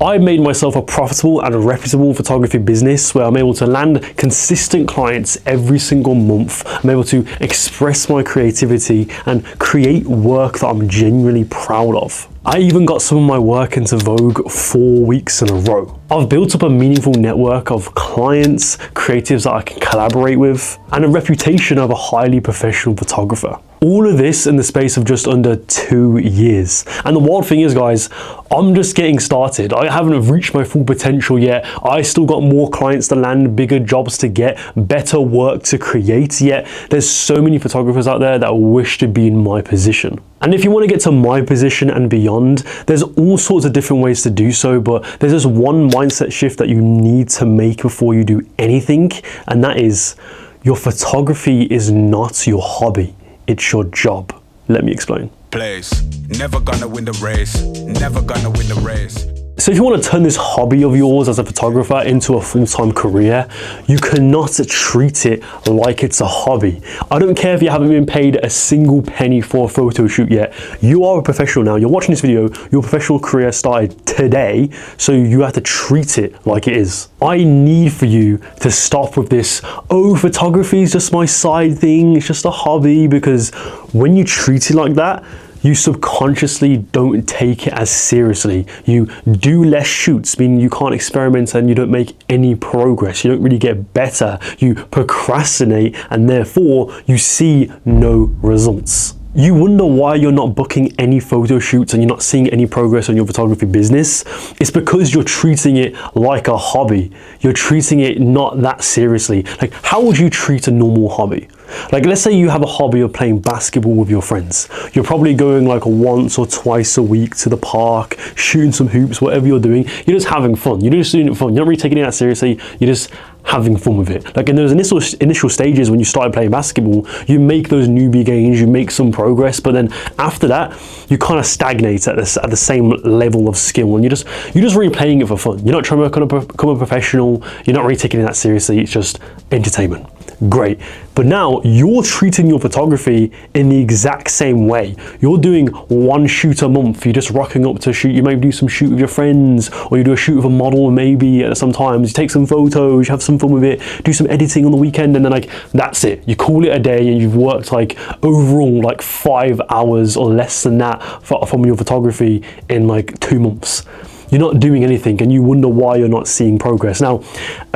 I made myself a profitable and a reputable photography business where I'm able to land consistent clients every single month. I'm able to express my creativity and create work that I'm genuinely proud of. I even got some of my work into Vogue 4 weeks in a row. I've built up a meaningful network of clients, creatives that I can collaborate with, and a reputation of a highly professional photographer. All of this in the space of just under 2 years. And the wild thing is, guys, I'm just getting started. I haven't reached my full potential yet. I still got more clients to land, bigger jobs to get, better work to create, yet there's so many photographers out there that wish to be in my position. And if you want to get to my position and beyond, there's all sorts of different ways to do so, but there's this one mindset shift that you need to make before you do anything, and that is your photography is not your hobby. It's your job. Let me explain. Place. Never gonna win the race. Never gonna win the race. So if you want to turn this hobby of yours as a photographer into a full-time career, you cannot treat it like it's a hobby. I don't care if you haven't been paid a single penny for a photo shoot yet. You are a professional now. You're watching this video. Your professional career started today, so you have to treat it like it is. I need for you to stop with this, oh, photography is just my side thing, it's just a hobby, because when you treat it like that, you subconsciously don't take it as seriously. You do less shoots, meaning you can't experiment and you don't make any progress. You don't really get better. You procrastinate and therefore you see no results. You wonder why you're not booking any photo shoots and you're not seeing any progress on your photography business. It's because you're treating it like a hobby. You're treating it not that seriously. Like, how would you treat a normal hobby? Like, let's say you have a hobby of playing basketball with your friends. You're probably going like once or twice a week to the park, shooting some hoops, whatever you're doing. You're just having fun. You're just doing it fun. You're not really taking it that seriously. You're just having fun with it. Like in those initial stages when you started playing basketball, you make those newbie gains, you make some progress, but then after that, you kind of stagnate at the same level of skill, and you're just really playing it for fun. You're not trying to become a professional. You're not really taking it that seriously. It's just entertainment. Great. But now you're treating your photography in the exact same way. You're doing one shoot a month. You're just rocking up to a shoot. You maybe do some shoot with your friends, or you do a shoot with a model maybe sometimes. You take some photos, you have some fun with it, do some editing on the weekend, and then like that's it. You call it a day and you've worked like overall like 5 hours or less than that from your photography in like 2 months. You're not doing anything and you wonder why you're not seeing progress. Now,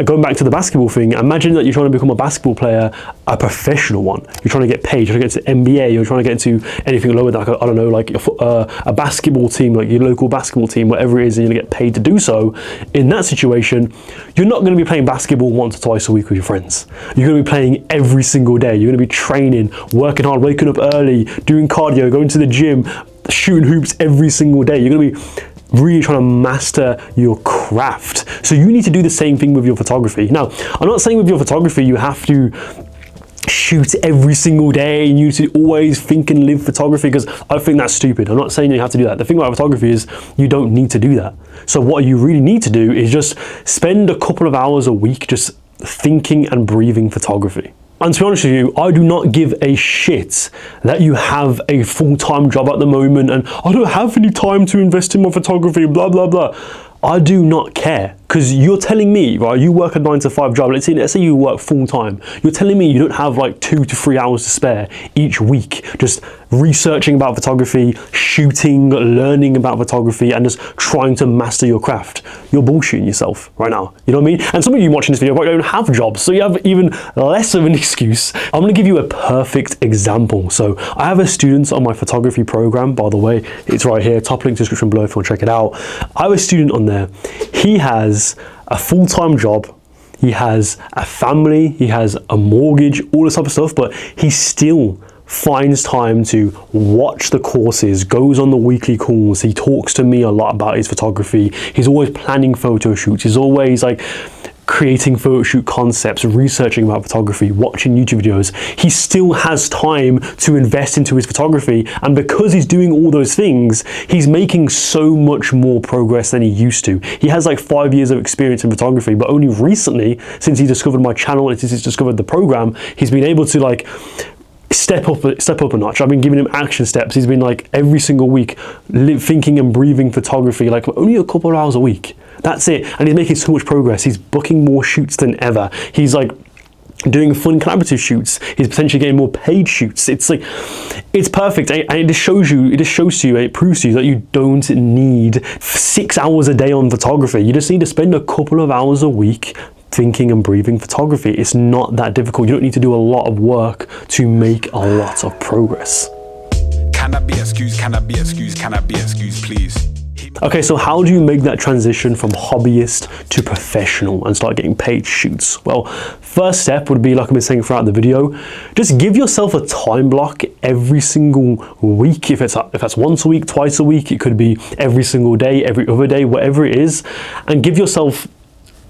going back to the basketball thing, imagine that you're trying to become a basketball player, a professional one. You're trying to get paid, you're trying to get to NBA, you're trying to get into anything lower than, like, I don't know, like a basketball team, like your local basketball team, whatever it is, and you're gonna get paid to do so. In that situation, you're not gonna be playing basketball once or twice a week with your friends. You're gonna be playing every single day. You're gonna be training, working hard, waking up early, doing cardio, going to the gym, shooting hoops every single day. You're gonna be really trying to master your craft. So you need to do the same thing with your photography. Now, I'm not saying with your photography you have to shoot every single day and you need to always think and live photography, because I think that's stupid. I'm not saying you have to do that. The thing about photography is you don't need to do that. So what you really need to do is just spend a couple of hours a week just thinking and breathing photography. And to be honest with you, I do not give a shit that you have a full-time job at the moment and I don't have any time to invest in my photography, blah, blah, blah. I do not care, because you're telling me, right, you work a 9-to-5 job, let's say you work full-time, you're telling me you don't have like 2 to 3 hours to spare each week just researching about photography, shooting, learning about photography, and just trying to master your craft. You're bullshitting yourself right now, you know what I mean? And some of you watching this video probably don't have jobs, so you have even less of an excuse. I'm gonna give you a perfect example. So I have a student on my photography program, by the way, it's right here, top link description below if you want to check it out. I have a student on there. He has a full-time job, he has a family, he has a mortgage, all this type of stuff, but he still finds time to watch the courses, goes on the weekly calls, he talks to me a lot about his photography, he's always planning photo shoots, he's always like creating photo shoot concepts, researching about photography, watching YouTube videos. He still has time to invest into his photography, and because he's doing all those things, he's making so much more progress than he used to. He has like 5 years of experience in photography, but only recently, since he discovered my channel and since he's discovered the program, he's been able to like step up a notch. I've been giving him action steps. He's been like every single week thinking and breathing photography, like only a couple of hours a week. That's it. And he's making so much progress. He's booking more shoots than ever. He's like doing fun collaborative shoots. He's potentially getting more paid shoots. It's like, it's perfect. And it just shows to you, and it proves to you that you don't need 6 hours a day on photography. You just need to spend a couple of hours a week thinking and breathing photography. It's not that difficult. You don't need to do a lot of work to make a lot of progress. Can I be excused? Can I be excused? Can I be excused, please? Okay, so how do you make that transition from hobbyist to professional and start getting paid shoots? Well, first step would be, like I've been saying throughout the video, just give yourself a time block every single week. If that's once a week, twice a week, it could be every single day, every other day, whatever it is, and give yourself,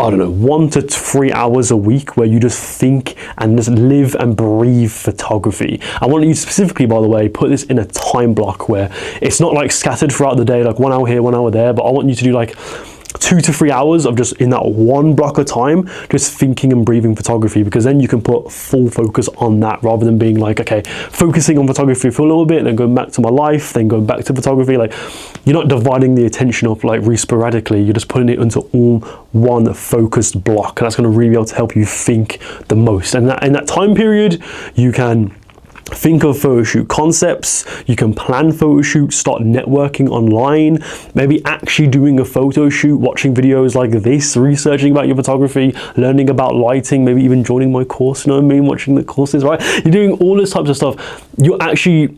I don't know, 1 to 3 hours a week where you just think and just live and breathe photography. I want you to specifically, by the way, put this in a time block where it's not like scattered throughout the day, like 1 hour here, 1 hour there, but I want you to do like 2 to 3 hours of just in that one block of time, just thinking and breathing photography, because then you can put full focus on that rather than being like, okay, focusing on photography for a little bit, then going back to my life, then going back to photography. Like, you're not dividing the attention up like really sporadically, you're just putting it into all one focused block, and that's going to really be able to help you think the most. And in that time period, you can think of photo shoot concepts, you can plan photo shoots, start networking online, maybe actually doing a photo shoot, watching videos like this, researching about your photography, learning about lighting, maybe even joining my course, you know what I mean, watching the courses, right? You're doing all this types of stuff. You're actually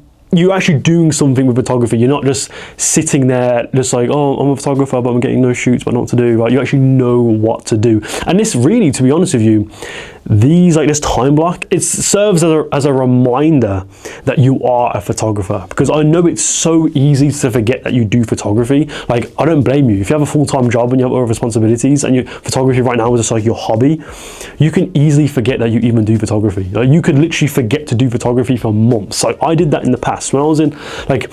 doing something with photography. You're not just sitting there just like, oh, I'm a photographer, but I'm getting no shoots, but not what to do, right? You actually know what to do. And this really, to be honest with you, this time block, it serves as a reminder that you are a photographer, because I know it's so easy to forget that you do photography. Like, I don't blame you. If you have a full-time job and you have other responsibilities and your photography right now is just like your hobby, you can easily forget that you even do photography. Like, you could literally forget to do photography for months. Like, I did that in the past when I was in, like,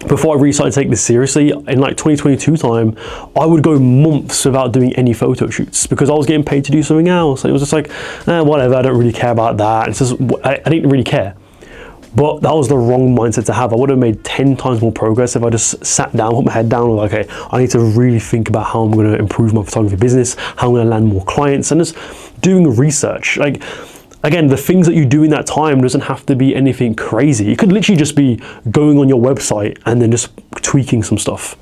before I really started to take this seriously, in like 2022 time, I would go months without doing any photo shoots because I was getting paid to do something else. It was just like, whatever, I don't really care about that. It's just, I didn't really care. But that was the wrong mindset to have. I would have made 10 times more progress if I just sat down, put my head down, and like, okay, I need to really think about how I'm going to improve my photography business, how I'm going to land more clients, and just doing research. Like, again, the things that you do in that time doesn't have to be anything crazy. It could literally just be going on your website and then just tweaking some stuff.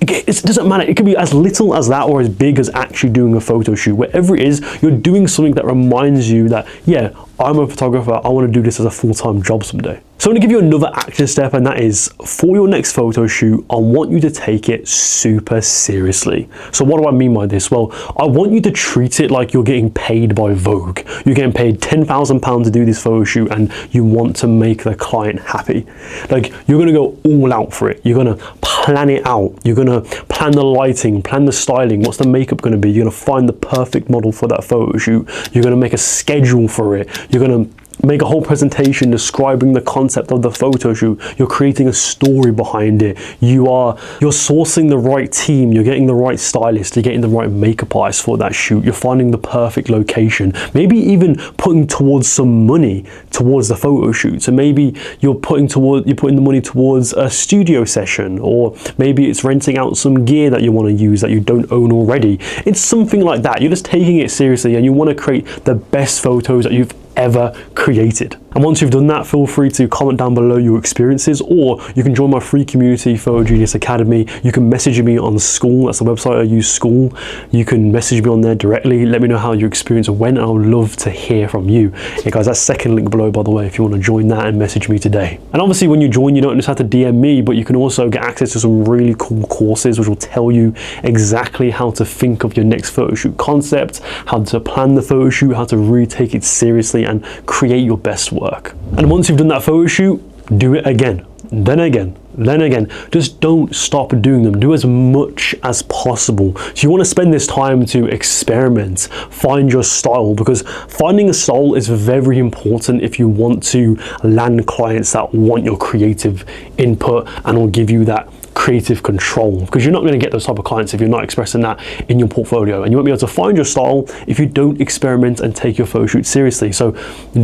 It doesn't matter. It could be as little as that or as big as actually doing a photo shoot. Whatever it is, you're doing something that reminds you that, yeah, I'm a photographer. I want to do this as a full-time job someday. So I'm going to give you another action step, and that is, for your next photo shoot, I want you to take it super seriously. So what do I mean by this? Well, I want you to treat it like you're getting paid by Vogue. You're getting paid £10,000 to do this photo shoot, and you want to make the client happy. Like, you're going to go all out for it. You're going to plan it out. You're going to plan the lighting, plan the styling. What's the makeup going to be? You're going to find the perfect model for that photo shoot. You're going to make a schedule for it. You're going to make a whole presentation describing the concept of the photo shoot. You're creating a story behind it. You're sourcing the right team. You're getting the right stylist. You're getting the right makeup artist for that shoot. You're finding the perfect location. Maybe even putting towards some money towards the photo shoot. So maybe you're putting the money towards a studio session, or maybe it's renting out some gear that you want to use that you don't own already. It's something like that. You're just taking it seriously, and you want to create the best photos that you've ever created. And once you've done that, feel free to comment down below your experiences, or you can join my free community, Photo Genius Academy. You can message me on School. That's the website I use, School. You can message me on there directly. Let me know how your experience went. I would love to hear from you. Hey guys, that's second link below, by the way, if you want to join that and message me today. And obviously when you join, you don't just have to DM me, but you can also get access to some really cool courses which will tell you exactly how to think of your next photo shoot concept, how to plan the photo shoot, how to really take it seriously and create your best work. And once you've done that photo shoot, do it again, then again, then again. Just don't stop doing them. Do as much as possible. So you want to spend this time to experiment, find your style, because finding a style is very important if you want to land clients that want your creative input and will give you that creative control, because you're not going to get those type of clients if you're not expressing that in your portfolio, and you won't be able to find your style if you don't experiment and take your photo shoot seriously. So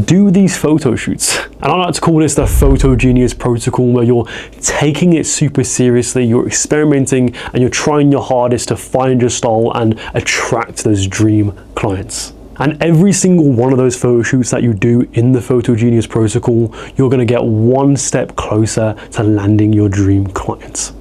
do these photo shoots, and I like to call this the Photo Genius protocol, where you're taking it super seriously, you're experimenting, and you're trying your hardest to find your style and attract those dream clients. And every single one of those photo shoots that you do in the Photo Genius protocol, you're going to get one step closer to landing your dream clients.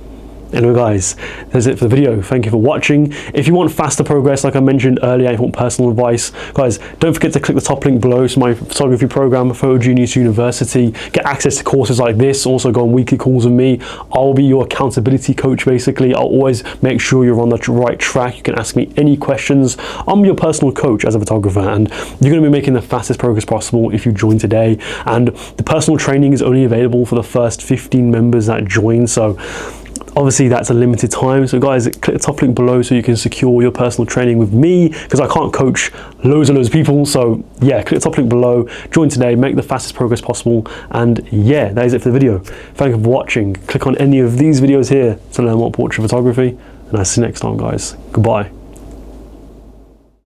Anyway guys, that's it for the video. Thank you for watching. If you want faster progress, like I mentioned earlier, if you want personal advice, guys, don't forget to click the top link below. It's my photography program, Photo Genius University. Get access to courses like this. Also go on weekly calls with me. I'll be your accountability coach, basically. I'll always make sure you're on the right track. You can ask me any questions. I'm your personal coach as a photographer, and you're going to be making the fastest progress possible if you join today. And the personal training is only available for the first 15 members that join. So obviously that's a limited time, so guys, click the top link below so you can secure your personal training with me, because I can't coach loads and loads of people. So yeah, click the top link below, join today, make the fastest progress possible, and yeah, that is it for the video. Thank you for watching. Click on any of these videos here to learn more portrait photography, and I'll see you next time, guys. Goodbye.